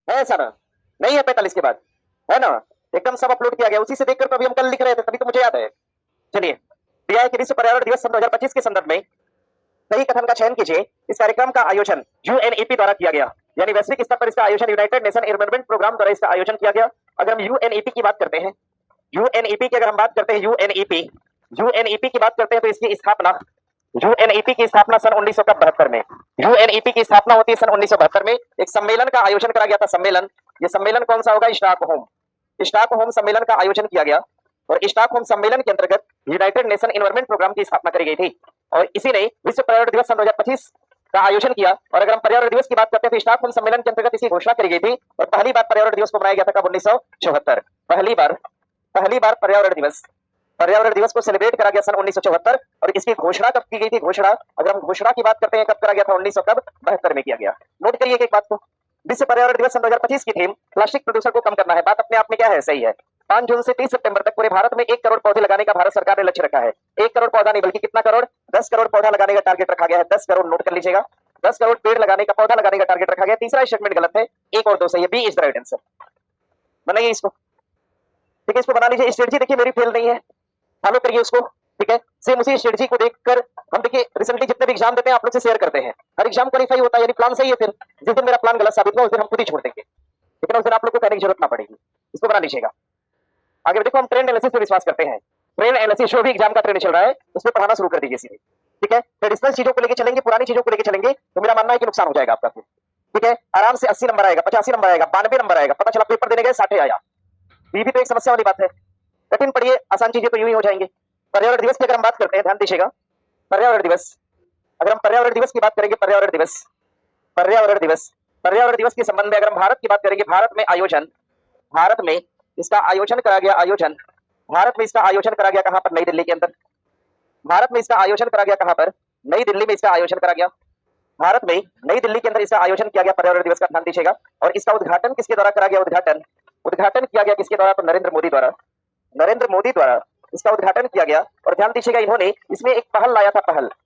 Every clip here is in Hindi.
है ऐसा ना? नहीं है 45 के बाद, है ना? एकदम सब अपलोड किया गया, उसी से देखकर तो अभी हम कल लिख रहे थे, तभी तो मुझे याद है। चलिए, दिया है कि विश्व पर्यावरण दिवस सन 2025 के संदर्भ में सही कथन का चयन कीजिए। इस कार्यक्रम का आयोजन यूएनईपी द्वारा किया गया, यानी वैश्विक स्तर पर इसका आयोजन यूनाइटेड नेशन एनवायरनमेंट प्रोग्राम द्वारा इसका आयोजन किया गया। अगर हम यूएनईपी की बात करते हैं, यूएनईपी की अगर हम बात करते हैं, यूएनईपी की बात करते हैं तो इसकी स्थापना, यूएनईपी की स्थापना सन 1972 में, यूएनईपी की स्थापना होती है सन 1972 में। एक सम्मेलन का आयोजन करा गया था, सम्मेलन, ये सम्मेलन कौन सा होगा? स्टॉकहोम सम्मेलन का आयोजन किया गया और स्टॉकहोम सम्मेलन के अंतर्गत यूनाइटेड नेशन एनवायरनमेंट प्रोग्राम की स्थापना करी गई थी और इसी ने विश्व पर्यावरण दिवस सन 2025 का आयोजन किया। और अगर हम पर्यावरण दिवस की बात करते हैं तो स्टॉकहोम सम्मेलन के अंतर्गत इसकी घोषणा करी गई थी और पहली बार पर्यावरण दिवस को मनाया गया था कब? 1974। पहली बार पर्यावरण दिवस को सेलिब्रेट करा गया सन 1974 और इसकी घोषणा कब की गई थी? घोषणा, अगर हम घोषणा की बात करते हैं कब करा गया था? 1972 में किया गया। नोट करिए एक बात को, विश्व पर्यावरण दिवस सन 2025 की थीम प्लास्टिक प्रदूषण को कम करना है। बात अपने आप में क्या है? सही है। 5 जून से 30 सितंबर तक पूरे भारत में 1 करोड़ पौधे लगाने का भारत सरकार ने लक्ष्य रखा है। 1 करोड़ पौधा नहीं बल्कि कितना करोड़? 10 करोड़ पौधा लगाने का टारगेट रखा गया है। 10 करोड़, नोट कर लीजिएगा, 10 करोड़ पेड़ लगाने का, पौधा लगाने का टारगेट रखा गया। तीसरा स्टेटमेंट गलत है, 1 और 2 सही है। B is the right answer. बनाइए इसको, ठीक है, इसको बना लीजिए। स्ट्रेटजी देखिए मेरी फेल नहीं है, फॉलो करिए उसको, ठीक है। सेम उसी स्ट्रेटजी को देखकर हम देखिए रिसेंटली जितने भी एग्जाम देते हैं आप लोग से शेयर करते हैं, हर एग्जाम क्वालिफाई होता है, यानी प्लान सही है। फिर जिस दिन मेरा प्लान गलत साबित हुआ उस दिन हम खुद ही छोड़ देंगे, लेकिन उस दिन आप लोग को कहने की जरूरत ना पड़ेगी। इसको बना लीजिएगा। आगे देखो, हम ट्रेंड एनालिसिस पे विश्वास करते हैं। ट्रेंड एनालिसिस जो भी एग्जाम का ट्रेंड चल रहा है उसमें पढ़ाना शुरू कर दीजिए सीधे, ठीक है। ट्रेडिशनल चीजों को लेके चलेंगे, पुरानी चीजों को लेके चलेंगे तो मेरा मानना है कि नुकसान हो जाएगा आपका, ठीक है। आराम से 80 नंबर आएगा, 85 नंबर आएगा, 92 नंबर आएगा, पता चला पेपर देने गए 60 आया। ये भी तो एक समस्या वाली बात है। कठिन पढ़िए, आसान चीजें तो यूं ही हो जाएंगे। पर्यावरण दिवस की अगर हम बात करते हैं, ध्यान दीजिएगा, पर्यावरण दिवस, अगर हम पर्यावरण दिवस की बात करेंगे, पर्यावरण दिवस के संबंध में अगर हम भारत की बात करेंगे, भारत में इसका आयोजन करा गया, भारत में इसका आयोजन करा गया कहां पर? नई दिल्ली के अंदर। भारत में इसका आयोजन करा गया कहां पर? नई दिल्ली में इसका आयोजन करा गया। भारत में नई दिल्ली के अंदर इसका आयोजन किया गया पर्यावरण दिवस का, ध्यान दीजिएगा। और इसका उद्घाटन किसके द्वारा करा गया? उद्घाटन किया गया किसके द्वारा? तो नरेंद्र मोदी द्वारा इसका उद्घाटन किया गया। और ध्यान दीजिएगा, इन्होंने इसमें एक पहल लाया था,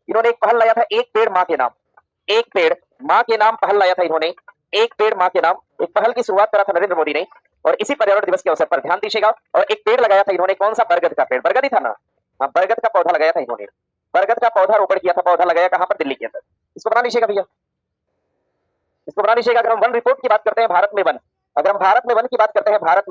इन्होंने एक पहल लाया था, एक पेड़ मां के नाम, पहल लाया था इन्होंने, एक पेड़ मां के नाम। एक पहल की शुरुआत करा था नरेंद्र मोदी ने और इसी पर्यावरण दिवस के अवसर पर, ध्यान दीजिएगा, और एक पेड़ लगाया था इन्होंने। कौन सा? बरगद का पेड़, बरगद ही था ना? हाँ, बरगद का पौधा लगाया था इन्होंने, बरगद का पौधा रोपण किया था, पौधा लगाया कहां पर? दिल्ली के अंदर। इसको बना लीजिएगा भैया, इसको बना लीजिएगा। अगर हम वन रिपोर्ट की बात करते हैं, भारत में वन, अगर हम भारत में वन की बात करते हैं, भारत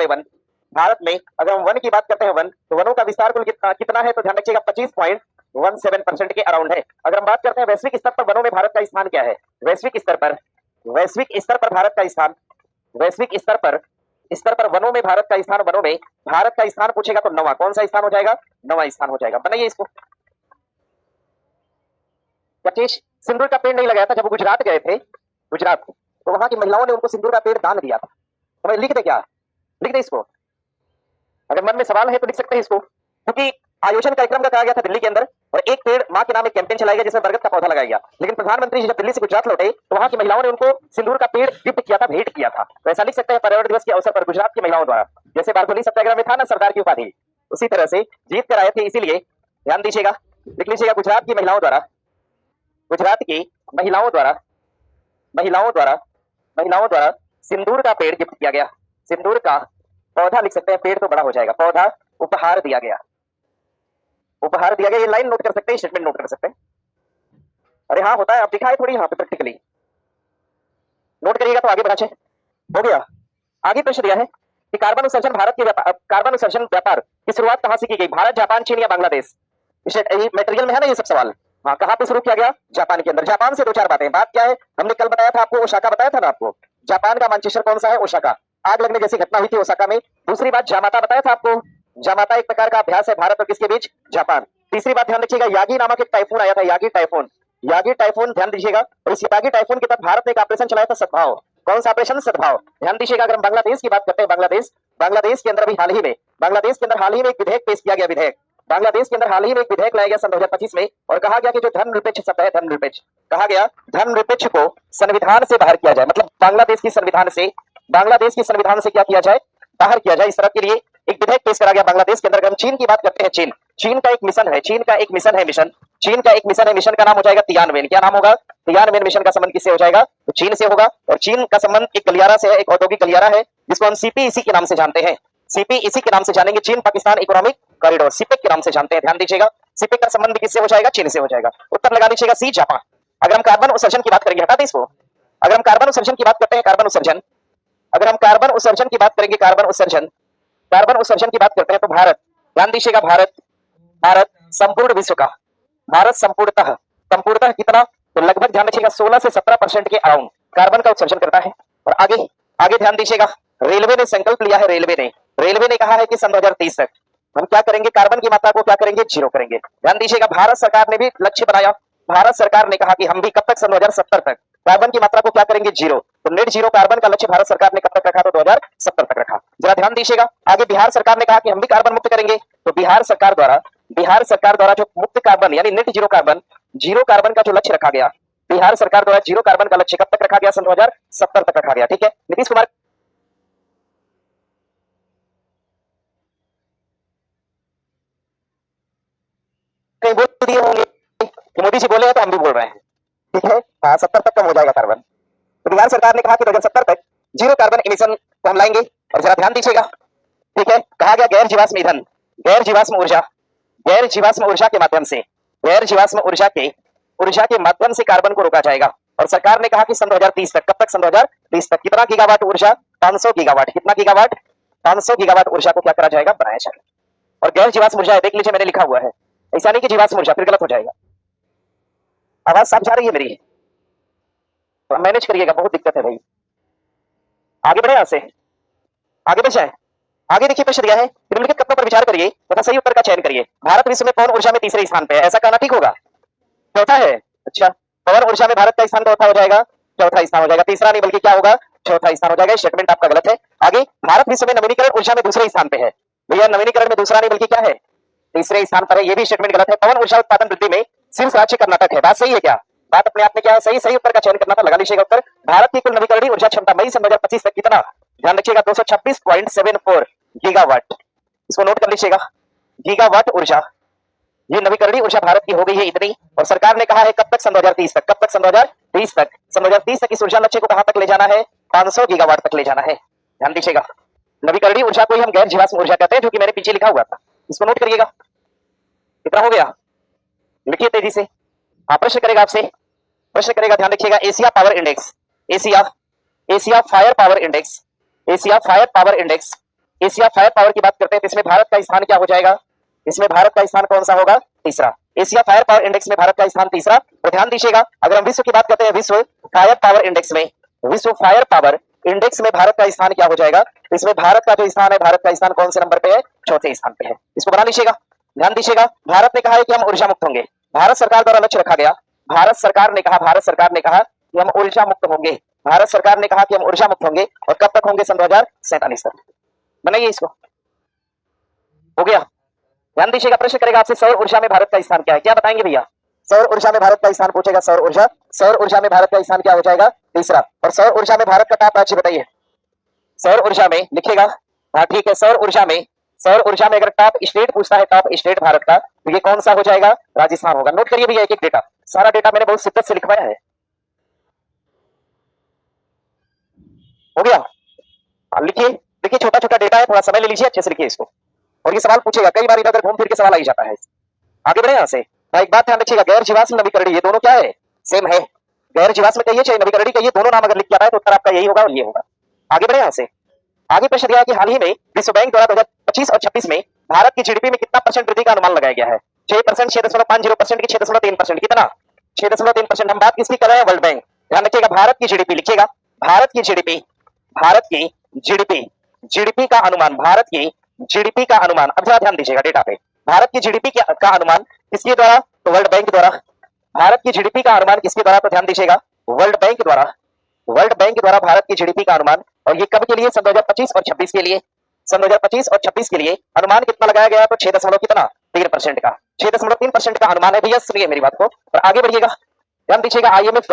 में अगर हम वन की बात करते हैं, वन, तो वनों का विस्तार कुल कितना है? तो ध्यान रखिएगा 25.17% के अराउंड है। अगर हम बात करते हैं वैश्विक स्तर पर वनों में भारत का स्थान क्या है? वैश्विक स्तर पर भारत का स्थान, वैश्विक स्तर पर वनों में भारत का स्थान, वनों में भारत का स्थान पूछेगा तो 9वां। कौन सा स्थान हो जाएगा? 9वां स्थान हो जाएगा। बनाइए इसको। सतीश, सिंदूर का पेड़ नहीं लगाया था जब वो गुजरात गए थे, गुजरात, तो वहां की महिलाओं ने उनको सिंदूर का पेड़ दान दिया था। तो लिख दे क्या? लिख दे इसको, अगर मन में सवाल है तो लिख सकते हैं इसको, क्योंकि आयोजन कार्यक्रम का कहा गया था दिल्ली के अंदर और एक पेड़ मां के नाम एक कैंपेन चलाया गया जिसमें बरगद का पौधा लगाया गया। लेकिन प्रधानमंत्री जी जब दिल्ली से गुजरात लौटे तो वहां की महिलाओं ने उनको सिंदूर का पेड़ गिफ्ट किया था, भेंट किया था। तो ऐसा लिख सकते हैं पर्यावरण दिवस के अवसर पर गुजरात की महिलाओं द्वारा, जैसे बारडोली सत्याग्रह में था ना सरदार की उपाधि, उसी तरह से जीत कर आए थे, इसीलिए ध्यान दीजिएगा, लिख लीजिएगा, गुजरात की महिलाओं द्वारा, गुजरात की महिलाओं द्वारा सिंदूर का पेड़ गिफ्ट किया गया। सिंदूर का पौधा लिख सकते हैं, पेड़ तो बड़ा हो जाएगा, पौधा उपहार दिया गया, उपहार दिया गया। ये लाइन नोट कर सकते हैं, स्टेटमेंट नोट कर सकते हैं। अरे हाँ होता है, आप दिखाए थोड़ी यहाँ पे प्रैक्टिकली, नोट करिएगा तो आगे बढ़ा। हो गया। आगे प्रश्न दिया है कि कार्बन उत्सर्जन व्यापार की शुरुआत कहां से की गई? भारत, जापान, चीन या बांग्लादेश? मटेरियल में है ना ये सब सवाल। हाँ, कहां पे शुरू किया गया? जापान के अंदर। जापान से 2-4 बातें। बात क्या है, हमने कल बताया था आपको, ओसाका बताया था ना आपको, जापान का मानचित्र कौन सा है? ओसाका। आग लगने जैसी घटना हुई थी ओसाका में। दूसरी बात, जामाता बताया था आपको, जामाता एक प्रकार का अभ्यास है भारत और किसके बीच? जापान। तीसरी बात ध्यान रखिएगा, यागी नामक एक टाइफून आया था, यागी टाइफून ध्यान दीजिएगा। और इस यागी टाइफून के तहत भारत ने एक ऑपरेशन चलाया था, सद्भाव। कौन सा ऑपरेशन? सद्भाव। ध्यान दीजिएगा। अगर हम बांग्लादेश की बात करते हैं, बांग्लादेश के अंदर भी हाल ही में, एक विधेयक पेश किया गया, बांग्लादेश के अंदर हाल ही में एक विधेयक लाया गया सन 2025 में, और कहा गया कि जो धर्मनिरपेक्ष शब्द है, कहा गया धर्मनिरपेक्ष को संविधान से बाहर किया जाए, मतलब बांग्लादेश की संविधान से क्या किया जाए? बाहर किया जाए। इस तरह के लिए एक विधेयक पेश करा गया बांग्लादेश के अंदर। अगर हम चीन की बात करते हैं, चीन का एक मिशन है, चीन का एक मिशन है, मिशन का नाम हो जाएगा तियानवेन। क्या नाम होगा? तियानवेन मिशन का संबंध किससे हो जाएगा? तो चीन से होगा। और चीन का संबंध एक गलियारा से है, एक औद्योगिक गलियारा है जिसको हम सीपीईसी के नाम से जानते हैं। सीपीईसी के नाम से जानेंगे, चीन पाकिस्तान इकोनॉमिक कॉरिडोर, सीपेक के नाम से जानते हैं। ध्यान दीजिएगा, सीपेक का संबंध किससे हो जाएगा? चीन से हो जाएगा। उत्तर लगा दीजिएगा सी, जापान। अगर हम कार्बन उत्सर्जन की बात करेंगे, हटा दें इसको। अगर हम कार्बन उत्सर्जन की बात करते हैं, कार्बन उत्सर्जन, अगर हम कार्बन उत्सर्जन की बात करेंगे, कार्बन उत्सर्जन की बात करते हैं तो भारत, ध्यान दीजिएगा, भारत संपूर्ण विश्व का, भारत संपूर्णतः कितना? तो लगभग ध्यान रखिएगा 16 से 17% के अराउंड कार्बन का उत्सर्जन करता है। और आगे ध्यान दीजिएगा, रेलवे ने संकल्प लिया है, रेलवे ने कहा है कि सन 2030 तक हम क्या करेंगे? कार्बन की मात्रा को क्या करेंगे? जीरो करेंगे। ध्यान दीजिएगा, भारत सरकार ने भी लक्ष्य बनाया। भारत सरकार ने कहा कि हम भी कब तक? सन 2070 तक कार्बन की मात्रा को क्या करेंगे? जीरो। तो नेट जीरो कार्बन का लक्ष्य भारत सरकार ने कब तक रखा? तो 2070 तक रखा। जरा ध्यान दीजिएगा, आगे बिहार सरकार ने कहा कि हम भी कार्बन मुक्त करेंगे। तो बिहार सरकार द्वारा जो मुक्त कार्बन यानी नेट जीरो कार्बन का जो लक्ष्य रखा गया, बिहार सरकार द्वारा जीरो कार्बन का लक्ष्य कब तक रखा गया? सन 2070 तक रखा गया। ठीक है, नीतीश कुमार कहीं बोल दिए होंगे कि मोदी जी बोले हैं तो हम भी बोल रहे हैं। ठीक है, हाँ, 70 तक कम हो जाएगा कार्बन। तो बिहार सरकार ने कहा कि 2070 तक जीरो कार्बन इमिशन को हम लाएंगे। और जरा ध्यान दीजिएगा, ठीक है, कहा गया गैर जीवाश्म ईंधन, गैर जीवाश्म ऊर्जा के माध्यम से, ऊर्जा के माध्यम से कार्बन को रोका जाएगा। और सरकार ने कहा कि सन 2030 तक, कब तक? सन 2030 तक कितना गीगावाट ऊर्जा? 500 गीगावाट। कितना गीगावाट? 500 गीगावाट ऊर्जा को क्या करा जाएगा? बनाया जाएगा। और गैर जीवाश्म ऊर्जा देख लीजिए, मैंने लिखा हुआ है, ऐसा नहीं कि जीवाश्म ऊर्जा, फिर गलत हो जाएगा। आवाज साफ जा रही है मेरी? तो मैनेज करिएगा, बहुत दिक्कत है भाई। आगे बढ़े, यहां से आगे बढ़ जाए। आगे देखिए, प्रश्न दिया है, निम्नलिखित कथनों पर विचार करिए तथा सही उत्तर का चयन करिए। भारत विश्व में पवन ऊर्जा में तीसरे स्थान पे है, ऐसा कहना ठीक होगा? चौथा है। अच्छा, पवन ऊर्जा में भारत का स्थान चौथा हो जाएगा, चौथा स्थान हो जाएगा, तीसरा नहीं बल्कि क्या होगा? चौथा स्थान हो जाएगा। स्टेटमेंट आपका गलत है। आगे, भारत विश्व में नवीनीकरण ऊर्जा में दूसरे स्थान पे है। भैया, नवीनीकरण में दूसरा नहीं बल्कि क्या है? तीसरे स्थान पर है, ये भी स्टेटमेंट गलत है। पवन ऊर्जा उत्पादन वृद्धि में शीर्ष राज्य कर्नाटक है, बात सही है क्या? बात अपने आप में क्या है? सही उत्तर का चयन करना था, लगा लीजिएगा उत्तर। भारत की कुल नवीकरणीय ऊर्जा क्षमता मई सन 2025 तक कितना? ध्यान रखिएगा, 226.74 गीगावाट। इसको नोट कर लीजिएगा, गीगावाट ऊर्जा, ये नवीकरणीय ऊर्जा भारत की हो गई है इतनी। और सरकार ने कहा है कब तक? सन 2030 तक। कब तक? सन 2030 तक। सन 2030 तक इस ऊर्जा लक्ष्य को कहां तक ले जाना है? 500 गीगावाट तक ले जाना है। ध्यान दीजिएगा, नवीकरणीय ऊर्जा को ही हम गैर जीवाश्म ऊर्जा कहते हैं, जो कि मैंने पीछे लिखा हुआ था, इसको नोट करिएगा। कितना हो गया? लिखिए तेजी से। हाँ, प्रश्न करेगा आपसे, प्रश्न करेगा, ध्यान रखिएगा। Asia fire power index, Asia fire power की बात करते हैं तो इसमें भारत का स्थान क्या हो जाएगा? इसमें भारत का स्थान कौन सा होगा? तीसरा। एशिया फायर पावर इंडेक्स में भारत का स्थान तीसरा। तो ध्यान दीजिएगा, अगर हम विश्व की बात करते हैं, विश्व फायर पावर इंडेक्स में भारत का स्थान क्या हो जाएगा? इसमें भारत का जो स्थान है, भारत का स्थान कौन से नंबर पे है? चौथे स्थान पे है। इसको बना लीजिएगा। ध्यान दीजिएगा, भारत ने कहा है कि हम ऊर्जा मुक्त होंगे। भारत सरकार द्वारा लक्ष्य रखा गया, भारत सरकार ने कहा कि हम ऊर्जा मुक्त होंगे। भारत सरकार ने कहा कि हम ऊर्जा मुक्त होंगे, और कब तक होंगे? सन 2047 तक। बनाइए इसको, हो गया। ध्यान दीजिएगा, प्रश्न करेगा आपसे, सौर ऊर्जा में भारत का स्थान क्या है? क्या बताएंगे भैया? सौर ऊर्जा में भारत का स्थान पूछेगा। सौर ऊर्जा में भारत का स्थान क्या हो जाएगा? तीसरा। और सौर ऊर्जा में भारत का टॉप राज्य बताइए। सौर ऊर्जा में लिखेगा, हाँ ठीक है, सौर ऊर्जा में अगर टॉप स्टेट पूछता है, टॉप स्टेट भारत का, तो ये कौन सा हो जाएगा? राजस्थान होगा। नोट करिए भैया एक एक डेटा, सारा डेटा मैंने बहुत शिद्दत से लिखवाया है। हो गया? लिखिए, देखिए छोटा छोटा डेटा है, थोड़ा समय ले लीजिए, अच्छे से लिखिए इसको। और ये सवाल पूछेगा, कई बार इधर घूम फिर के सवाल आ ही जाता है। आगे बढ़े यहां से। एक बात ध्यान रखिएगा, गैर जीवाश्म नवीकरणीय, ये दोनों क्या है? सेम है। गैर जीवाश्म कहिए चाहे नवीकरणीय कहिए, दोनों नाम अगर लिख के आता है तो उत्तर आपका यही होगा और ये होगा। आगे बढ़े यहां से। आगे प्रश्न दिया है कि हाल ही में विश्व बैंक द्वारा 2025 और 26 में भारत की जीडीपी में कितना परसेंट वृद्धि का अनुमान लगाया गया है? 6%, 6.50% की 6.3%, कितना? 6.3%। हम बात किसकी कर रहे हैं? World bank. ध्यान रखिएगा, भारत की जीडीपी लिखिएगा, भारत की जीडीपी का अनुमान। अब जरा ध्यान दीजिएगा डेटा पे, भारत की जीडीपी का अनुमान किसके द्वारा? तो वर्ल्ड बैंक द्वारा। भारत की जीडीपी का अनुमान किसके द्वारा? तो ध्यान दीजिएगा, वर्ल्ड बैंक द्वारा भारत की जीडीपी का अनुमान। और ये कब के लिए? सन 2025 और 26 के लिए। सन 2025 और 26 के लिए अनुमान कितना लगाया गया? तो 6.3% का, 6.3% का अनुमान है भैया। सुनिए मेरी बात को और आगे बढ़िएगा। ध्यान दीजिएगा, आईएमएफ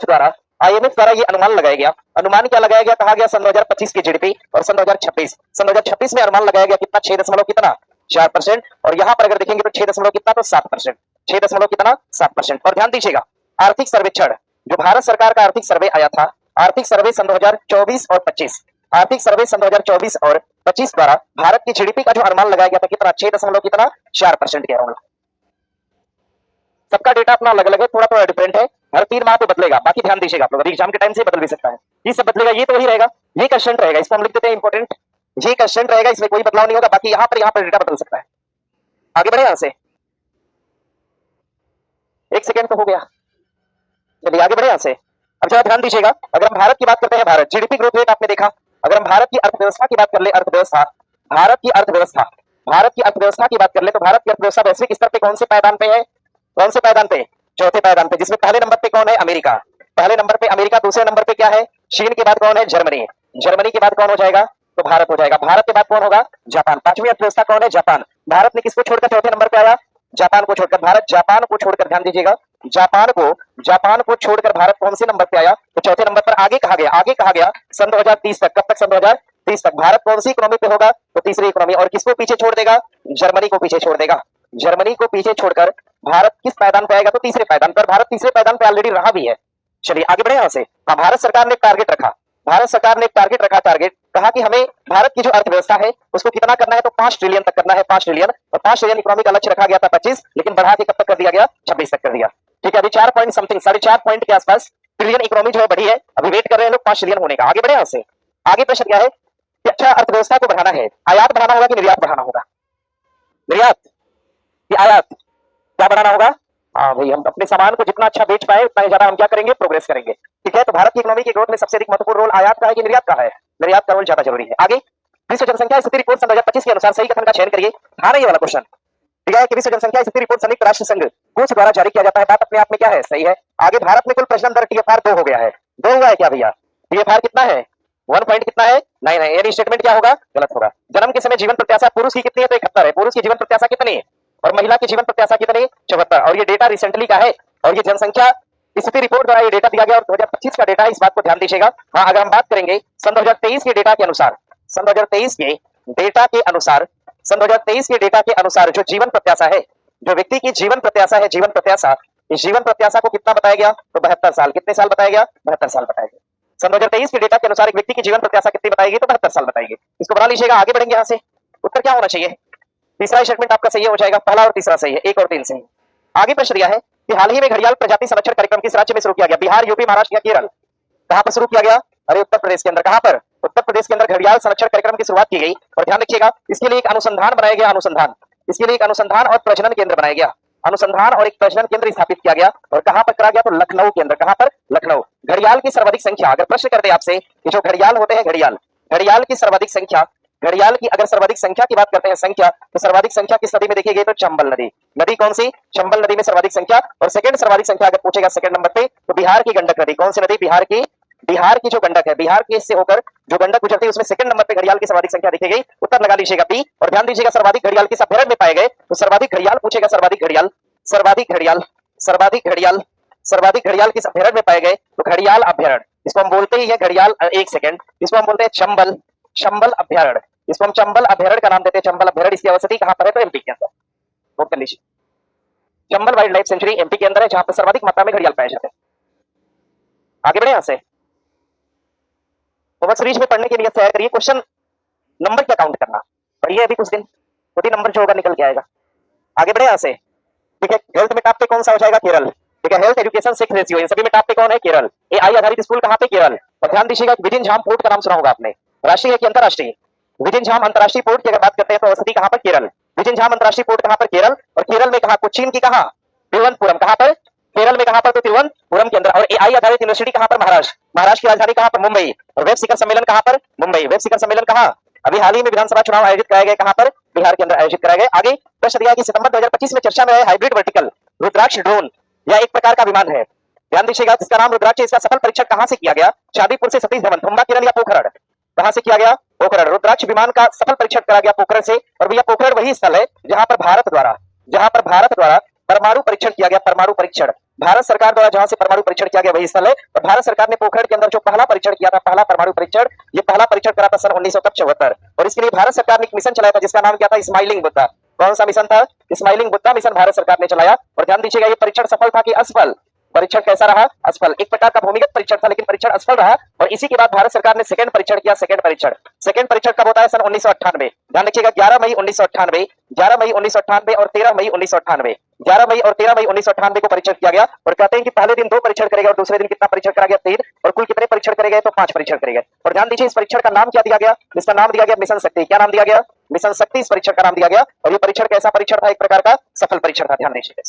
द्वारा आईएमएफ द्वारा ये अनुमान लगाया गया, अनुमान क्या लगाया गया, कहा गया सन 2025 की जीडीपी और सन 2026 में अनुमान लगाया गया कितना, 6 दशमलव कितना 4%। और यहाँ पर अगर देखेंगे तो 6 दशमलव कितना, तो 7%, 6 दशमलव कितना 7%। और ध्यान दीजिएगा आर्थिक सर्वेक्षण, जो भारत सरकार का आर्थिक सर्वे आया था, आर्थिक सर्वे सन 2024 और 25, आर्थिक सर्वे सन 2024 और 25 द्वारा भारत की जीडीपी का जो अनुमान लगाया गया था कितना, 6 दशमलव कितना 4% कह रहा हूं। सबका डेटा अपना अलग अलग है, थोड़ा थोड़ा डिफरेंट है, हर 3 माह पे बदलेगा। बाकी ध्यान दीजिएगा आप लोग, अभी एग्जाम के टाइम से बदल भी सकता है, ये सब बदलेगा, ये तो वही रहेगा, ये कंस्टेंट रहेगा, इसको हम लिख देते हैं इंपॉर्टेंट, ये कंस्टेंट रहेगा, इसमें कोई बदलाव नहीं होगा। बाकी यहाँ पर डेटा बदल सकता है। आगे बढ़े यहां से, 1 सेकेंड तो हो गया, चलिए आगे बढ़े यहां से। अब जरा ध्यान दीजिएगा, अगर हम भारत की बात करते हैं, भारत जीडीपी ग्रोथ रेट आपने देखा, अगर हम भारत की अर्थव्यवस्था की बात कर ले, अर्थव्यवस्था, भारत की अर्थव्यवस्था, भारत की अर्थव्यवस्था की बात कर ले, तो भारत की अर्थव्यवस्था वैश्विक स्तर पे कौन से पायदान पे है, कौन से पायदान पे, चौथे पायदान पे, जिसमें पहले नंबर पे कौन है, अमेरिका, पहले नंबर पे अमेरिका, दूसरे नंबर पे क्या है, चीन के बाद कौन है, जर्मनी, जर्मनी के बाद कौन हो जाएगा, तो भारत हो जाएगा, भारत के बाद कौन होगा, जापान, पांचवी अर्थव्यवस्था कौन है, जापान। भारत ने किसको छोड़कर चौथे नंबर पे आया, जापान को छोड़कर, भारत जापान को छोड़कर, ध्यान दीजिएगा, जापान को छोड़कर भारत कौन से नंबर पे आया, तो चौथे नंबर पर। आगे कहा गया, आगे कहा गया सन 2030 तक, कब तक, सन 2030 तक भारत कौन सी इकोनॉमी पे होगा, तो तीसरी इकोनॉमी। और किसको पीछे छोड़ देगा, जर्मनी को पीछे छोड़ देगा, जर्मनी को पीछे छोड़कर भारत किस पायदान पे आएगा, तो तीसरे पायदान पर। भारत तीसरे पायदान पे ऑलरेडी रहा भी है। चलिए आगे बढ़े यहां से। हाँ, भारत सरकार ने टारगेट रखा, भारत सरकार ने टारगेट रखा, टारगेट कहा कि हमें भारत की जो अर्थव्यवस्था है उसको कितना करना है, तो 5 ट्रिलियन तक करना है, 5 ट्रिलियन। और 5 ट्रिलियन इकोनॉमी का लक्ष्य रखा गया था 25, लेकिन बढ़ा के कब तक कर दिया गया, 26 तक कर दिया। ठीक है, अभी 4 पॉइंट समथिंग, 4.5 पॉइंट के आसपास ट्रिलियन इकोनॉमी जो है बढ़ी है, अभी वेट कर रहे हैं लोग 5 ट्रिलियन होने का। आगे बढ़े यहां से। आगे प्रश्न क्या है कि अच्छा अर्थव्यवस्था को बढ़ाना है, आयात बढ़ाना होगा कि निर्यात बढ़ाना होगा, निर्यात कि आयात, क्या बढ़ाना होगा, हाँ भाई, हम अपने सामान को जितना अच्छा बेच पाए उतना ही ज्यादा हम क्या करेंगे, प्रोग्रेस करेंगे। ठीक है, तो भारत की इकोनॉमी की ग्रोथ में सबसे अधिक महत्वपूर्ण रोल आयात का है कि निर्यात का है, निर्यात का रोल ज्यादा जरूरी है। आगे विश्व जनसंख्या स्थिति रिपोर्ट सन 2025 के अनुसार सही कथन का चयन करिए। हाँ, ये वाला क्वेश्चन, ठीक है, कि विश्व जनसंख्या स्थिति रिपोर्ट संयुक्त राष्ट्र संघ कोष द्वारा जारी किया जाता है, बात अपने आप में क्या है, सही है। आगे भारत में कुल प्रजनन दर टीएफआर 2 हो गया है, 2 हुआ है क्या भैया, टीएफआर कितना है, 1 पॉइंट कितना है, नहीं, यानी स्टेटमेंट क्या होगा, गलत होगा। जन्म के समय जीवन प्रत्याशा पुरुष की कितनी है, तो 71 है, पुरुष की जीवन प्रत्याशा कितनी है, और महिला की जीवन प्रत्याशा कितनी, 74। और ये डेटा रिसेंटली का है, और ये जनसंख्या स्थिति रिपोर्ट द्वारा ये डेटा दिया गया, और 2025 का डेटा है, इस बात को ध्यान दीजिएगा। हाँ, अगर हम बात करेंगे सन 2023 के डेटा के अनुसार, सन 2023 के डेटा के अनुसार, सन 2023 के डेटा के अनुसार जो जीवन प्रत्याशा है, जो व्यक्ति की जीवन प्रत्याशा है, जीवन प्रत्याशा, इस जीवन प्रत्याशा को कितना बताया गया, तो 72 साल। कितने साल बताया गया, 72 साल बताया गया। सन 2023 के डेटा के अनुसार एक व्यक्ति की जीवन प्रत्याशा कितनी बताएगी, तो 72 साल बताएगी। इसको बना लीजिएगा। आगे बढ़ेंगे यहाँ से। उत्तर क्या होना चाहिए, तीसरा स्टेटमेंट आपका सही हो जाएगा, पहला और तीसरा सही है, 1 और 3 सही। आगे प्रश्न दिया है कि हाल ही में घड़ियाल प्रजाति संरक्षण कार्यक्रम किस राज्य में शुरू किया गया, बिहार, यूपी, महाराष्ट्र या केरल। कहां पर शुरू किया गया, अरे उत्तर प्रदेश के अंदर। कहां पर, उत्तर प्रदेश के अंदर घड़ियाल संरक्षण कार्यक्रम की शुरुआत की गई। और ध्यान रखिएगा, इसके लिए एक अनुसंधान बनाया गया, अनुसंधान, इसके लिए एक अनुसंधान और प्रजनन केंद्र बनाया गया, अनुसंधान और एक प्रजनन केंद्र स्थापित किया गया। और कहां पर करा गया, तो लखनऊ के अंदर। कहां पर, लखनऊ। घड़ियाल की सर्वाधिक संख्या, अगर प्रश्न करते आपसे कि जो घड़ियाल होते हैं, घड़ियाल, घड़ियाल की सर्वाधिक संख्या, घड़ियाल की अगर सर्वाधिक संख्या की बात करते हैं, संख्या, तो सर्वाधिक संख्या किस नदी में देखी गई, तो चंबल नदी। नदी कौन सी, चंबल नदी में सर्वाधिक संख्या। और सेकंड सर्वाधिक संख्या अगर पूछेगा सेकंड नंबर पे, तो बिहार की गंडक नदी। कौन सी नदी, बिहार की जो गंडक है, बिहार के से होकर जो गंडक गुजरती है, उसमें सेकंड नंबर पे घड़ियाल की सर्वाधिक संख्या देखी गई। उत्तर लगा लीजिएगा बी। और ध्यान दीजिएगा सर्वाधिक घड़ियाल किस अभ्यारण्य में पाए गए, तो सर्वाधिक घड़ियाल पूछेगा, सर्वाधिक घड़ियाल, सर्वाधिक घड़ियाल, सर्वाधिक घड़ियाल, सर्वाधिक घड़ियाल किस अभ्यारण्य में पाए गए, तो घड़ियाल अभ्यारण्य। इसको हम बोलते ही है घड़ियाल, एक सेकंड, इसको हम बोलते हैं चंबल, चंबल अभ्यारण्य। इसको हम चंबल अभ्यारण्य का नाम देते हैं, चंबल अभ्यारण्य। इसकी अवस्थिति कहां पर है, तो एमपी के अंदर। नोट कर लीजिए, Chambal wild life sanctuary MP के अंदर है, जहां पर सर्वाधिक मात्रा में घड़ियाल पाए जाते हैं। आगे बढ़े यहां से। होमवर्क सीरीज में पढ़ने की नियत से आया करिए, क्वेश्चन नंबर क्या काउंट करना, पढ़िए अभी कुछ दिन, खुद ही नंबर जो होगा निकल के आएगा। आगे बढ़े यहां से। ठीक है, हेल्थ में टॉप पे कौन सा हो जाएगा, केरल। ठीक है, हेल्थ, एजुकेशन, सेक्स रेशियो, इन सभी में टॉप पे कौन है, केरल। एआई आधारित स्कूल कहां पे, केरल। और ध्यान दीजिएगा, विजिन झाम पोर्ट का नाम सुना होगा आपने, राष्ट्रीय है कि अंतरराष्ट्रीय, विजिन झाम अंतरराष्ट्रीय पोर्ट की अगर बात करते हैं, तो अवस्थिति कहां पर, केरल। विजिन झाम अंतरराष्ट्रीय पोर्ट कहां पर, केरल। और केरल में कहां, कोचीन की कहां, तिरुवनंतपुरम। कहां पर, केरल में कहां पर, तो तिरुवनंतपुरम के अंदर। और एआई आधारित यूनिवर्सिटी कहां पर, महाराष्ट्र, महाराष्ट्र की राजधानी कहां पर, मुंबई। और वेब शिखर सम्मेलन कहां पर, मुंबई। वेब शिखर सम्मेलन कहां, अभी हाल ही में विधानसभा चुनाव आयोजित कराए गए, कहां पर, बिहार के अंदर आयोजित कराए गए। आगे प्रश्न दिया कि सितंबर 2025 में चर्चा में आए हाइब्रिड वर्टिकल रुद्राक्ष ड्रोन या एक प्रकार का विमान है, ध्यान दीजिएगा, जिसका नाम रुद्राक्ष। इसका सफल परीक्षण कहां से किया गया, चांदीपुर से सतीश धवन, थुम्बा किरण या पोखरण। कहां से किया गया, पोखरण। रुद्राक्ष विमान का सफल परीक्षण करा गया पोखरण से। और भैया पोखरण वही स्थल है जहां पर भारत द्वारा परमाणु परीक्षण किया गया, परमाणु परीक्षण भारत सरकार द्वारा जहां से परमाणु परीक्षण किया गया वही स्थल है। और भारत सरकार ने पोखरण के अंदर जो पहला परीक्षण किया था, पहला परमाणु परीक्षण, ये पहला परीक्षण करा था सन 1974। और इसके लिए भारत सरकार ने एक मिशन चलाया था जिसका नाम क्या था, स्माइलिंग बुद्धा। कौन सा मिशन था? स्माइलिंग बुद्धा मिशन भारत सरकार ने चलाया। और ध्यान दीजिएगा, ये परीक्षण सफल था कि असफल? परीक्षण कैसा रहा? असफल। एक प्रकार का भूमिगत परीक्षण था लेकिन परीक्षण असफल रहा। और इसी के बाद भारत सरकार ने सेकंड परीक्षण किया। सेकंड परीक्षण कब होता है? सन 1998। ध्यान रखिएगा, 11 मई 1998, 11 मई 1998 और 13 मई 1998, 11 मई और 13 मई 1998 को परीक्षण किया गया। और कहते हैं कि पहले दिन 2 परीक्षण करेगा और दूसरे दिन कितना परीक्षण करा गया? 3। और कुल कितने परीक्षण करे गए? तो 5 परीक्षण करे गए। और ध्यान दीजिए, इस परीक्षण का नाम क्या दिया गया? इसका नाम दिया गया मिशन शक्ति। क्या नाम दिया गया? मिशन शक्ति इस परीक्षण का नाम दिया गया। और ये परीक्षण कैसा परीक्षण था? एक प्रकार का सफल परीक्षण था। ध्यान दीजिए,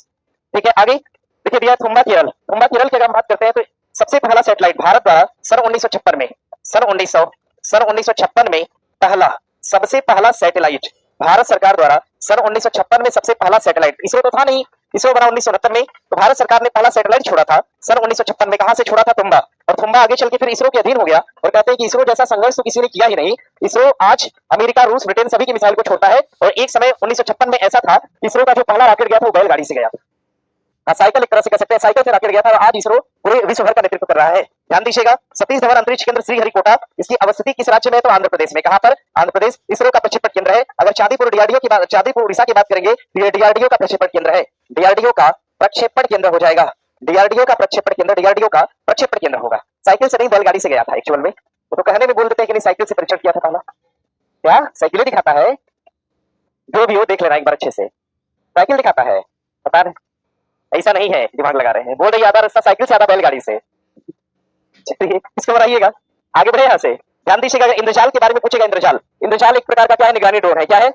ठीक है। आगे देखिए भैया, थुम्बा केरल की अगर हम बात करते हैं तो सबसे पहला सैटेलाइट भारत द्वारा सन 1956 में, सन 1956 में पहला, सबसे पहला सैटेलाइट भारत सरकार द्वारा सन 1956 में सबसे पहला सैटेलाइट, इसरो तो था नहीं, इसरो बना 1969 में, तो भारत सरकार ने पहला सैटेलाइट छोड़ा था सन 1956 में। कहां से छोड़ा था? तुम्बा। और तुम्बा आगे चल के फिर इसरो के अधीन हो गया। और कहते हैं कि इसरो जैसा संघर्ष तो किसी ने किया ही नहीं। इसरो आज अमेरिका, रूस, ब्रिटेन सभी की मिसाइल को छोड़ता है। और एक समय 1956 में ऐसा था, इसरो का जो पहला रॉकेट गया था वो बैलगाड़ी से गया। साइकिल एक तरह से कह सकते हैं, साइकिल से रॉकेट गया था। और आज इसरो पूरे विश्व भर का नेतृत्व कर रहा है। ध्यान दीजिएगा, सतीश धवन अंतरिक्ष केंद्र श्रीहरिकोटा, इसकी अवस्थिति किस राज्य में है? तो आंध्र प्रदेश में। कहां पर? आंध्र प्रदेश। इसरो का प्रक्षेपण केंद्र है। अगर चांदीपुर डीआरडीओ की बात, चांदीपुर उड़ीसा की बात करेंगे तो ये डीआरडीओ का प्रक्षेपण केंद्र है। डीआरडीओ का प्रक्षेपण केंद्र हो जाएगा। डीआरडीओ का प्रक्षेपण केंद्र, डीआरडीओ का प्रक्षेपण केंद्र होगा। साइकिल से नहीं, बैलगाड़ी से गया था एक्चुअल में। तो कहने में बोल देते हैं कि नहीं, साइकिल से परीक्षण किया था पहला। क्या साइकिल दिखाता है? जो भी हो देख लेना एक बार अच्छे से, साइकिल दिखाता है, पता नहीं, ऐसा नहीं है, दिमाग लगा रहे हैं। बोल रही आधा रास्ता साइकिल से, आधा बैलगाड़ी से। चलिए इसको बनाइएगा, आगे बढ़े यहाँ से। ध्यान दीजिएगा, इंद्रजाल के बारे में पूछेगा। इंद्रजाल एक प्रकार का क्या है? निगरानी ड्रोन है। क्या है?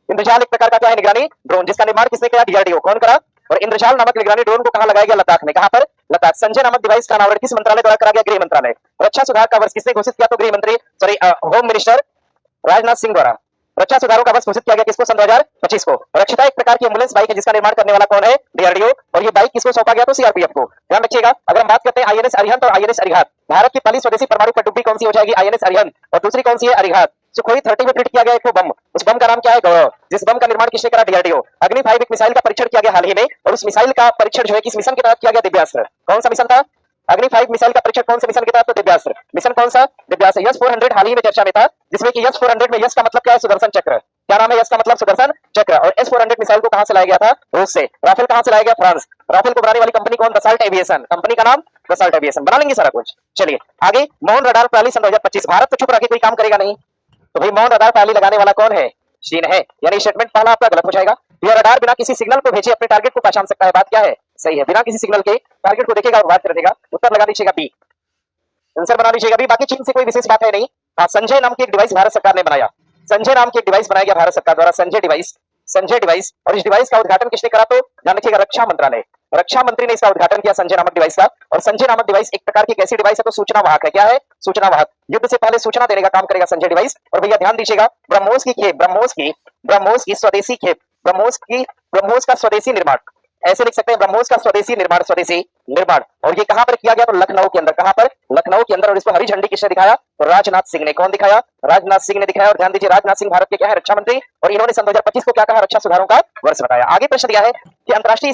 इंद्रजाल एक प्रकार का क्या है? निगरानी ड्रोन, जिसका निर्माण किसने किया? डीआरडीओ। कौन करा? और इंद्रजाल नामक निगरानी ड्रोन को कहां लगाया गया? लद्दाख में। कहां पर? लद्दाख। संजय नामक डिवाइस का अनावरण किस मंत्रालय द्वारा करा गया? गृह मंत्रालय। रक्षा सुधार का वर्ष किसने घोषित किया? तो गृह मंत्री, sorry, home minister Rajnath Singh द्वारा रक्षा सुधारों का वर्ष घोषित किया गया। किसको? सन 2025 को। रक्षिता एक प्रकार की एम्बुलेंस बाइक है जिसका निर्माण करने वाला कौन है? डीआरडीओ। और ये बाइक किसको सौंपा गया? तो सीआरपीएफ को। ध्यान रखिएगा, अगर हम बात करते हैं आईएनएस अरिहंत और आईएनएस अरिहंत, भारत की पहली स्वदेशी परमाणु पनडुब्बी कौन सी हो जाएगी? आईएनएस अरिहंत। और दूसरी कौन सी है? अरिहंत। सुखोई 30 में फिट किया गया एक बम, उस बम का नाम क्या है? गौरव। जिस बम का निर्माण किसने करा? डीआरडीओ। अग्नि 5 एक मिसाइल का परीक्षण किया गया हाल ही में, और उस मिसाइल का परीक्षण जो है किस मिशन के तहत किया गया? दिव्यास्त्र। कौन सा मिशन था? अग्नि 5 मिसाइल का परीक्षण कौन से मिशन के तहत? तो दिव्यास्त्र। मिशन कौन सा? दिव्यास्त्र। यस 400 हाल ही में चर्चा में था, जिसमें कि यस 400 में यस का मतलब क्या है? सुदर्शन चक्र। क्या नाम है? यस का मतलब सुदर्शन चक्र। और एस 400 मिसाइल को कहां से लाया गया था? रूस से। राफेल कहां से लाया गया? फ्रांस। राफेल को बनाने वाली कंपनी कौन? Dassault aviation. कंपनी का नाम दसाल्ट एविएशन। बना लेंगे सारा कुछ। चलिए आगे, मौन रडार प्रणाली सन 2025। भारत तो चुप रह के कोई काम करेगा नहीं, तो भाई मौन रडार प्रणाली लगाने वाला कौन है? चीन है। यानी स्टेटमेंट पहला आपका गलत हो जाएगा। यह रडार बिना किसी सिग्नल को भेजे अपने टारगेट को पहचान सकता है। बात क्या है? सही है, बिना किसी सिग्नल के टारगेट को देखेगा और बात कर देगा। उत्तर लगा दीजिएगा बी, आंसर बना लीजिएगा भी। बाकी चीन से कोई विशेष बात है नहीं। संजय नाम की एक डिवाइस भारत सरकार ने बनाया। संजय नाम की एक डिवाइस बनाया गया भारत सरकार द्वारा, संजय डिवाइस। और इस डिवाइस का उद्घाटन किसने करा? तो ध्यान रखिएगा, रक्षा मंत्रालय, रक्षा मंत्री ने इसका उद्घाटन किया, संजय नामक डिवाइस का। और संजय नामक डिवाइस एक प्रकार की कैसी डिवाइस है? तो सूचना वाहक है। क्या है? सूचना वाहक। युद्ध से पहले सूचना देने का काम करेगा संजय डिवाइस। और भैया ध्यान दीजिएगा, ब्रह्मोस की खेप, ब्रह्मोस की स्वदेशी खेप, ब्रह्मोस का स्वदेशी निर्माण, ऐसे लिख सकते हैं, ब्रह्मोस का स्वदेशी निर्माण। और ये कहां पर किया गया? तो लखनऊ के अंदर। कहां पर? लखनऊ के अंदर। और इसको हरी झंडी किसने दिखाया? तो राजनाथ सिंह ने। कौन दिखाया? राजनाथ सिंह ने दिखाया। और ध्यान दीजिए, राजनाथ सिंह भारत के क्या है? रक्षा मंत्री। और इन्होंने सन 2025 को क्या कहा? रक्षा सुधारों का वर्ष बताया। आगे प्रश्न दिया है कि अंतरराष्ट्रीय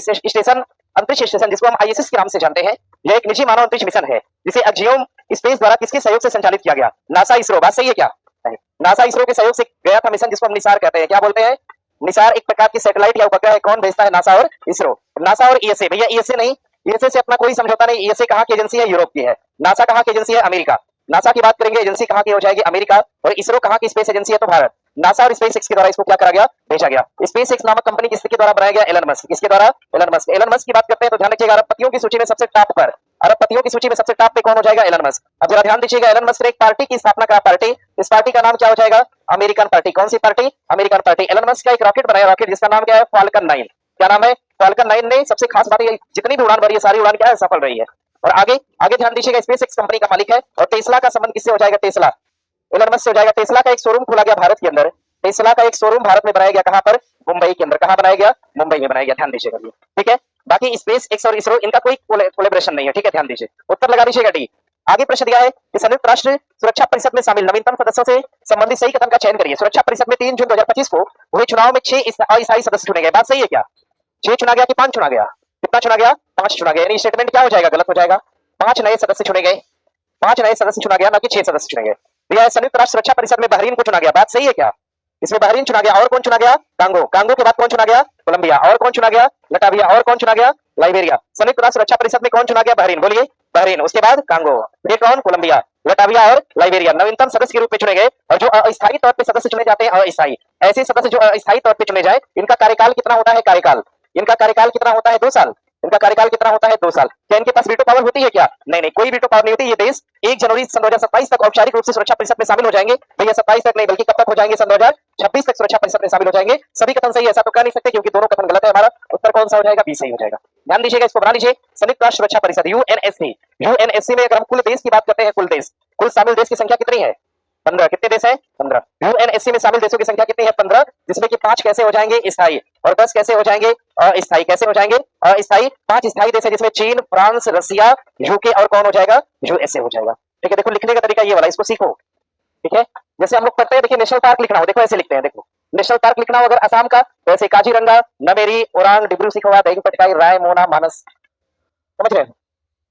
अंतरिक्ष स्टेशन, जिसको हम आईएसएस के नाम से जानते हैं, यह एक निजी मानव अंतरिक्ष मिशन है जिसे एक्जियोम स्पेस द्वारा किसके सहयोग से संचालित किया गया? नासा, इसरो। बात सही है क्या? नासा, इसरो के सहयोग से गया था मिशन, जिसको हम निसार कहते हैं। क्या बोलते हैं? निसार एक प्रकार की सैटेलाइट या उपग्रह है। कौन भेजता है? नासा और इसरो। नासा और ईएसए, भैया ईएसए नहीं, ईएसए से अपना कोई समझौता नहीं। ईएसए कहां की एजेंसी है? यूरोप की है। नासा कहां की एजेंसी है? अमेरिका। नासा की बात करेंगे, एजेंसी कहां की हो जाएगी? अमेरिका। और इसरो कहां की स्पेस एजेंसी है? तो भारत। नासा और स्पेसएक्स के द्वारा इसको क्या करा गया? भेजा गया। स्पेसएक्स नामक कंपनी किसके द्वारा बनाया गया? Elon Musk. किसके द्वारा? Elon Musk. एलन मस्क की बात करते हैं तो ध्यान रखिएगा, अरबपतियों की सूची में सबसे टॉप पर, अरबपतियों की सूची में सबसे टॉप पे कौन हो जाएगा? Elon Musk. अब जरा ध्यान दीजिएगा, एलन मस्क ने एक पार्टी की स्थापना करा। पार्टी, इस पार्टी का नाम क्या हो जाएगा? American party. कौन सी party? American party. Elon Musk का एक रॉकेट बनाया, रॉकेट जिसका नाम क्या है? फाल्कन 9। क्या नाम है? फाल्कन 9 ने सबसे खास बात है, जितनी भी उड़ान भरी है सारी उड़ान क्या है? सफल रही है। और आगे ध्यान दीजिएगा, स्पेसएक्स कंपनी का मालिक है। और टेस्ला का संबंध किससे हो जाएगा? टेस्ला, एलन मस्क से हो जाएगा। टेस्ला का एक शोरूम खोला गया भारत के अंदर। टेस्ला का एक शोरूम भारत में बनाया गया। कहां पर? मुंबई के अंदर। कहां बनाया गया? मुंबई में बनाया गया। ध्यान दीजिएगा, ठीक है। बाकी स्पेस एक्स और इसरो, इनका कोई कोलैबोरेशन नहीं है, ठीक है। ध्यान दीजिए, उत्तर लगा दीजिएगा डी। आगे प्रश्न दिया है कि संयुक्त राष्ट्र सुरक्षा परिषद में शामिल नवीनतम सदस्यों से संबंधित सही कथन का चयन करिए। सुरक्षा परिषद में 3 जून 2025 को हुए चुनाव में 6 अस्थायी सदस्य चुने गए। बात सही है क्या? 6 चुना गया कि 5 चुना गया? कितना चुना गया? 5 चुना गया, यानी स्टेटमेंट क्या हो जाएगा? गलत हो जाएगा। 5 नए सदस्य चुने गए, 5 नए सदस्य चुना गया, ना कि 6 सदस्य चुने गए। दिया है संयुक्त राष्ट्र सुरक्षा परिषद में बहरीन को चुना गया, बात सही है क्या? इसमें बहरीन चुना गया, और कौन चुना गया? कांगो, कांगो के बाद कौन चुना गया? कोलंबिया, और कौन चुना गया? लटाविया, और कौन चुना गया? लाइबेरिया। संयुक्त राष्ट्र सुरक्षा परिषद में कौन चुना गया? बहरीन, बोलिए बहरीन, उसके बाद कांगो, ये कौन? कोलंबिया, लटाविया और लाइबेरिया नवीनतम सदस्य के रूप में चुने गए। और जो अस्थायी तौर पे सदस्य चुने जाते हैं, अस्थायी ऐसे सदस्य जो अस्थायी तौर पे चुने जाए, इनका कार्यकाल कितना होता है? कार्यकाल, इनका कार्यकाल कितना होता है? 2 साल। इनका कार्यकाल कितना होता है? 2 साल। क्या इनके पास वीटो पावर होती है क्या? नहीं नहीं, कोई वीटो पावर नहीं होती। ये देश 1 जनवरी सन 2027 तक औपचारिक रूप से सुरक्षा परिषद में शामिल हो जाएंगे। भैया 27 तक नहीं, बल्कि कब तक हो जाएंगे? सन 2026 तक सुरक्षा परिषद में शामिल हो जाएंगे। सभी कथन सही है, ऐसा तो कह नहीं सकते, क्योंकि दोनों कथन गलत है। हमारा उत्तर कौन सा हो जाएगा? बी सही हो जाएगा। ध्यान दीजिएगा, इसको बना लीजिए। संयुक्त राष्ट्र सुरक्षा परिषद यूएनएससी, यूएनएससी में अगर हम कुल देश की बात करते हैं, कुल देश, कुल शामिल देश की संख्या कितनी है? 15। कितने देश हैं? 15। यूएनएससी में शामिल देशों की संख्या कितनी है? 15, जिसमें कि 5 कैसे हो जाएंगे? स्थायी, और 10 कैसे हो जाएंगे? अस्थायी। कैसे हो जाएंगे? अस्थायी। 5 स्थायी देश है, जिसमें चीन, फ्रांस, रसिया, यूके, और कौन हो जाएगा? यूएसए हो जाएगा। ठीक है, देखो लिखने का तरीका ये वाला, इसको सीखो। ठीक है, जैसे हम लोग पढ़ते हैं, देखिए नेशनल पार्क लिखना हो, देखो ऐसे लिखते हैं, देखो नेशनल पार्क लिखना हो अगर असम का, तो ऐसे काजीरंगा, नमेरी, ओरांग, डिब्रू सिखोवा, दहिंग पटकाई, राय, मोना, मानस। समझ रहे हैं?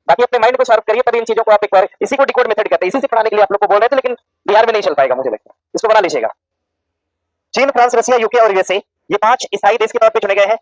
बाकी अपने माइंड को शार्प करिए, तभी इन चीजों को आप एक बार, इसी को डिकोड मेथड कहते हैं, इसी से पढ़ाने के लिए आप लोग को बोल रहे थे, लेकिन बिहार में नहीं चल पाएगा मुझे लगता है। इसको बना लीजिएगा। चीन, फ्रांस, रसिया, यूके और यूएसए, ये 5 स्थायी देश के तौर पे चुने गए हैं।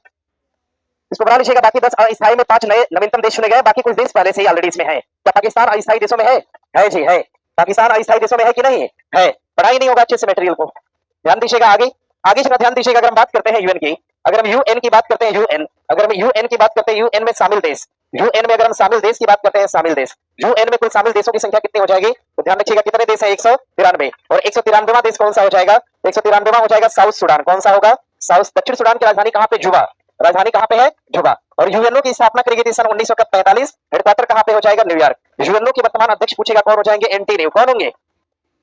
इसको बना लीजिएगा। बाकी 10 अस्थायी में 5 नए नवीनतम देश चुने गए। बाकी कुछ देश पहले से ही ऑलरेडी इसमें है। क्या पाकिस्तान अस्थायी देशों में है? है जी, है। पाकिस्तान अस्थायी देशों में है कि नहीं है? पढ़ाई नहीं होगा अच्छे से मटेरियल को। ध्यान दीजिएगा। आगे आगे जरा ध्यान दीजिएगा। अगर हम बात करते हैं यूएन की, अगर हम यूएन की बात करते हैं, यूएन, अगर हम यूएन की बात करते हैं, यूएन में शामिल देश, यूएन में अगर हम शामिल देश की बात करते हैं, शामिल देश, यूएन में कुल शामिल देशों की संख्या कितनी हो जाएगी? तो ध्यान रखिएगा, कितने देश है? 193। और 193वां देश कौन सा हो जाएगा? 193वां हो जाएगा साउथ सूडान। कौन सा होगा? साउथ। दक्षिण सूडान की राजधानी कहां पे? जुबा। राजधानी कहां पे है? जुबा। और यूएनओ की स्थापना करी गई थी सन 1945। हेडक्वार्टर कहां पे हो जाएगा? न्यूयॉर्क। यूएनओ के वर्तमान अध्यक्ष पूछेगा कौन हो जाएंगे? एंटीनियो। कौन होंगे?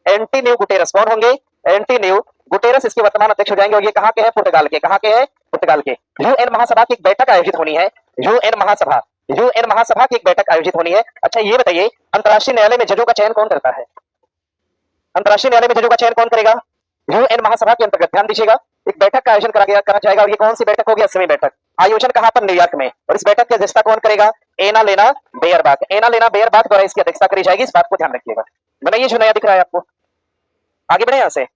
Antonio Guterres. कौन होंगे? एंटीनियो गुटेरस इसके वर्तमान अध्यक्ष हो जाएंगे। और ये कहां के हैं? पुर्तगाल के। कहां के हैं? पुर्तगाल के। यूएन महासभा की एक बैठक आयोजित होनी है। यूएन महासभा, यूएन महासभा की एक बैठक आयोजित होनी है। अच्छा ये बताइए, अंतर्राष्ट्रीय न्यायालय में जजों का चयन कौन करता है? अंतर्राष्ट्रीय न्यायालय में जजों का चयन कौन करेगा? यूएन महासभा के अंतर्गत। ध्यान दीजिएगा, एक बैठक का आयोजन करा जाएगा। और ये कौन सी बैठक होगी? 80वीं बैठक। आयोजन कहां पर? न्यूयॉर्क में। और इस बैठक की अध्यक्षता कौन करेगा? एना लेना बेयरबाख। एना लेना बेयरबाख द्वारा इसकी अध्यक्षता करी जाएगी। इस बात को ध्यान रखिएगा। मैंने ये जो नया दिख रहा है आपको, आगे बढ़े यहां से,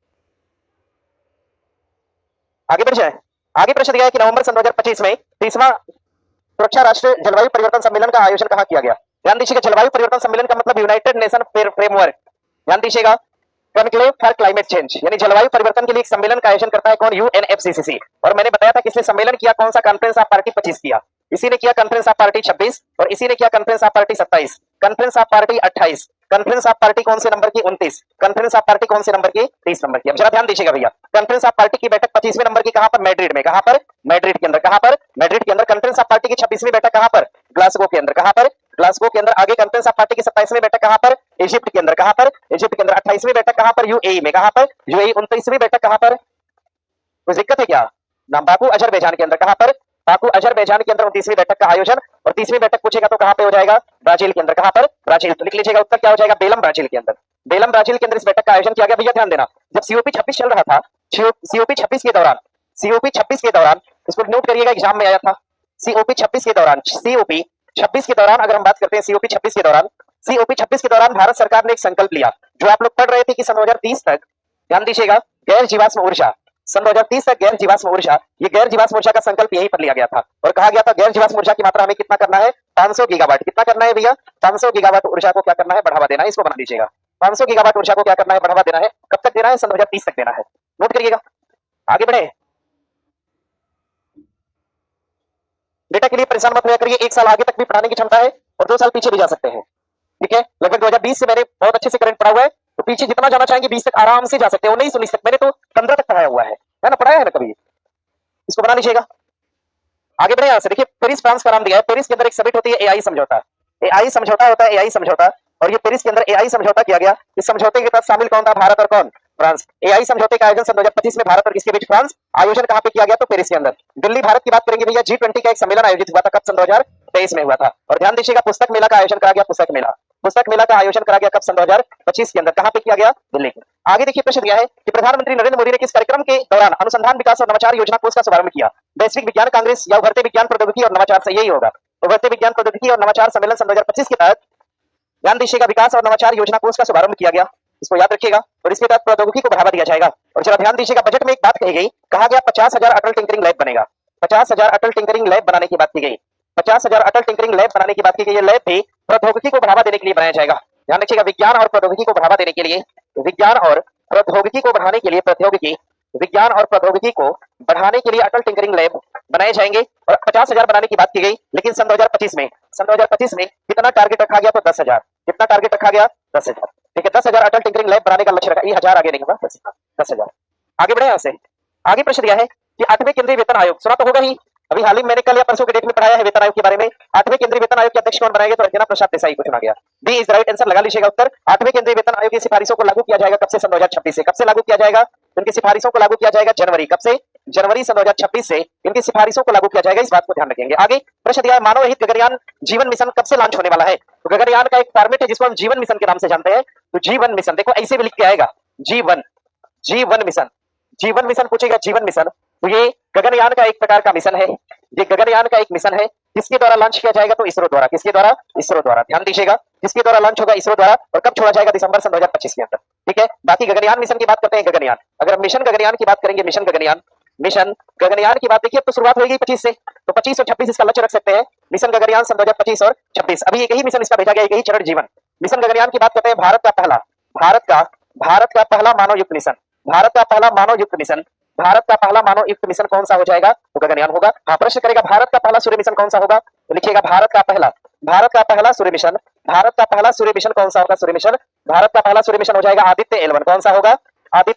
आगे बढ़ जाए। आगे प्रश्न दिया है कि नवंबर सन 2025 में 30वां सुरक्षा राष्ट्र जलवायु परिवर्तन सम्मेलन का आयोजन कहां किया गया? ध्यान दीजिएगा, जलवायु परिवर्तन सम्मेलन का मतलब यूनाइटेड नेशन फ्रेमवर्क। ध्यान दीजिएगा, कॉन्क्लेव फॉर क्लाइमेट चेंज, यानी जलवायु परिवर्तन के लिए एक सम्मेलन का आयोजन करता है कौन? यूएनएफसीसीसी। और मैंने बताया था किसने सम्मेलन किया? कौन सा? कॉन्फ्रेंस ऑफ पार्टी 25 किया। इसी ने किया कॉन्फ्रेंस ऑफ पार्टी 26, और इसी ने किया conference of party 27, conference of party 28, conference of party कौन से नंबर की? 29, कॉन्फ्रेंस ऑफ पार्टी कौन से नंबर की? 30 नंबर की। अब जरा ध्यान दीजिएगा भैया, कॉन्फ्रेंस ऑफ पार्टी की बैठक 25वें नंबर की कहां पर? मैड्रिड में। कहां पर? मैड्रिड के अंदर। कहां पर? मैड्रिड के अंदर। कॉन्फ्रेंस ऑफ पार्टी की 26वीं बैठक कहां पर? ग्लासगो के अंदर। कहां पर? ग्लासगो के अंदर। आगे कॉन्फ्रेंस ऑफ पार्टी की 27वीं बैठक कहां पर? इजिप्ट के अंदर। कहां पर? इजिप्ट के अंदर। 28वीं बैठक कहां पर? यूएई में। कहां पर? यूएई। 29वीं बैठक कहां पर? कुछ दिक्कत है क्या? नाम बाकू अजरबैजान के अंदर। कहां पर? बाकू अजरबैजान के अंदर 29वीं बैठक का आयोजन। और 30वीं बैठक पूछेगा तो कहां पे हो जाएगा? ब्राजील के अंदर। कहां पर? ब्राजील। तो लिख लीजिएगा, उत्तर क्या हो जाएगा? बेलम, ब्राजील के अंदर। बेलम, ब्राजील के अंदर इस बैठक का आयोजन किया गया। भैया ध्यान देना, जब सीओपी 26 चल रहा था, सीओपी 26 के दौरान, सीओपी 26 के दौरान, इसको नोट करिएगा, एग्जाम में आया था। सीओपी 26 के दौरान, सीओपी 26 के दौरान अगर हम बात करते हैं, सीओपी 26 के दौरान, सीओपी 26 के दौरान भारत सरकार ने एक संकल्प लिया, जो आप लोग पढ़ रहे थे कि सन 2030 तक, ध्यान दीजिएगा, गैर जीवाश्म ऊर्जा, सन 2030 तक गैर जीवाश्म ऊर्जा, ये गैर जीवाश्म ऊर्जा का संकल्प यहीं पर लिया गया था। और कहा गया था गैर जीवाश्म ऊर्जा की मात्रा हमें कितना करना है? 500 गीगावाट। कितना करना है भैया? 500 गीगावाट ऊर्जा को क्या करना है? बढ़ावा देना है। इसको बना लीजिएगा, 500 गीगावाट ऊर्जा को क्या करना है? बढ़ावा देना है। कब तक देना है? सन 2030 तक देना है। नोट करिएगा। आगे बढ़े बेटा, के लिए परेशान मत होया करिए, 1 साल आगे तक भी पढ़ाने की क्षमता है और 2 साल पीछे भी जा सकते हैं। ठीक है, लगभग 2020 से मैंने बहुत अच्छे से करंट पढ़ा हुआ है, तो पीछे जितना जाना चाहेंगे 20 तक आराम से जा सकते हैं। 19 तक, मैंने तो 15 तक पढ़ाया हुआ है ना, पढ़ाया है ना कभी। इसको बना लीजिएगा। आगे बढ़े यहां से। देखिए, पेरिस फ्रांस का नाम दिया है। पेरिस के अंदर एक समिट होती है, एआई समझौता। एआई समझौता होता है, एआई समझौता। और ये पेरिस के अंदर एआई समझौता किया गया। इस समझौते के तहत शामिल कौन था? भारत और कौन? फ्रांस। एआई समझौते का आयोजन सन 2025 में भारत और किसके बीच? फ्रांस। आयोजन कहां पे किया गया? तो पेरिस के अंदर। दिल्ली भारत की बात करेंगे भैया, G20 का एक सम्मेलन आयोजित हुआ था, कब? सन 2023 में हुआ था। और ध्यान दीजिएगा, पुस्तक मेला का आयोजन करा गया, पुस्तक मेला का आयोजन करा गया कब? सन 2025 के अंदर। कहां पे किया गया? दिल्ली में। आगे देखिए, प्रश्न दिया है कि प्रधानमंत्री नरेंद्र मोदी ने किस कार्यक्रम के दौरान अनुसंधान विकास और नवाचार योजना कोष का शुभारंभ किया? वैश्विक विज्ञान कांग्रेस या उभरते विज्ञान प्रौद्योगिकी और नवाचार से? यही होगा, उभरते विज्ञान प्रौद्योगिकी और नवाचार सम्मेलन सन 2025 के तहत ध्यान दीजिएगा विकास और नवाचार योजना कोष का शुभारंभ किया गया, इसको याद रखिएगा। और इसके तहत प्रौद्योगिकी को बढ़ावा दिया जाएगा। और जरा ध्यान दीजिएगा, बजट में एक बात कही गई, कहा गया 50,000 अटल टिंकरिंग लैब बनेगा। 50,000 अटल टिंकरिंग लैब बनाने की बात की गई। 50,000 अटल टिंकरिंग लैब बनाने की बात की गई। ये लैब भी प्रौद्योगिकी को बढ़ावा देने के लिए बनाया जाएगा। ध्यान रखिएगा, विज्ञान और प्रौद्योगिकी को बढ़ावा देने के लिए, विज्ञान और प्रौद्योगिकी को बढ़ाने के लिए, प्रौद्योगिकी, विज्ञान और प्रौद्योगिकी को बढ़ाने के लिए अटल टिंकरिंग लैब बनाए जाएंगे। और 50,000 बनाने की बात की गई, लेकिन सन 2025 में कितना टारगेट रखा गया? तो 10,000। कितना टारगेट रखा गया? 10,000। ठीक है, 10,000 अटल टिंकरिंग लैब बनाने का लक्ष्य रखा। ये 1000 आगे नहीं होगा, 10,000। आगे बढ़े यहाँ से। आगे प्रश्न दिया है कि 8वें केंद्रीय वेतन आयोग, सुना तो होगा ही, अभी हाल ही मैंने कल या परसों के डेट में पढ़ाया है वेतन आयोग के बारे में। 8वें केंद्रीय वेतन आयोग के अध्यक्ष कौन बनाएंगे? तो अर्चना प्रसाद देसाई को चुना गया। डी इज राइट आंसर, लगा लीजिएगा उत्तर। 8वें केंद्रीय वेतन आयोग की सिफारिशों को लागू किया जाएगा कब से? सन 2026 से। कब से लागू किया जाएगा? इनकी सिफारिशों को लागू किया जाएगा जनवरी। कब से? जनवरी सन 2026 से इनकी सिफारिशों को लागू किया जाएगा, इस बात को ध्यान रखेंगे। आगे प्रश्न दिया है, मानव रहित गगनयान जीवन मिशन कब से लॉन्च होने वाला है? तो गगनयान का एक फॉर्मेट है जिसको हम जीवन मिशन के नाम से जानते हैं। तो जीवन मिशन, देखो ऐसे भी लिख के आएगा, जीवन मिशन। जीवन मिशन पूछेगा, जीवन मिशन। तो ये गगनयान का एक प्रकार का मिशन है, ये गगनयान का एक मिशन है। किसके द्वारा लॉन्च किया जाएगा? तो इसरो द्वारा। किसके द्वारा? इसरो द्वारा। ध्यान दीजिएगा, किसके द्वारा लॉन्च होगा? इसरो द्वारा। और कब छोड़ा जाएगा? दिसंबर सन 2025 के अंदर। ठीक है, बाकी गगनयान मिशन की बात करते हैं। गगनयान, अगर मिशन गगनयान की बात करेंगे, मिशन गगनयान की बात देखिए, अब तो शुरुआत होगी 25 से, तो 25 और 26 इसका लक्ष्य रख सकते हैं। मिशन गगनयान सन 2025 और 26, अभी एक ही मिशन इसका भेजा गया, एक ही चरण जीवन मिशन गगनयान की बात करते हैं। भारत का पहला मानव युक्त मिशन, भारत का पहला मानव युक्त मिशन, भारत का पहला मानव युक्त मिशन कौन सा हो जाएगा? तो गगनयान होगा। हाँ, प्रश्न करेगा भारत का पहला सूर्य मिशन कौन सा होगा? तो लिखिएगा भारत का पहला सूर्य मिशन, भारत का पहला सूर्य मिशन कौन सा होगा? सूर्य मिशन, भारत का पहला सूर्य मिशन हो जाएगा आदित्य L1। कौन सा होगा? आदित्य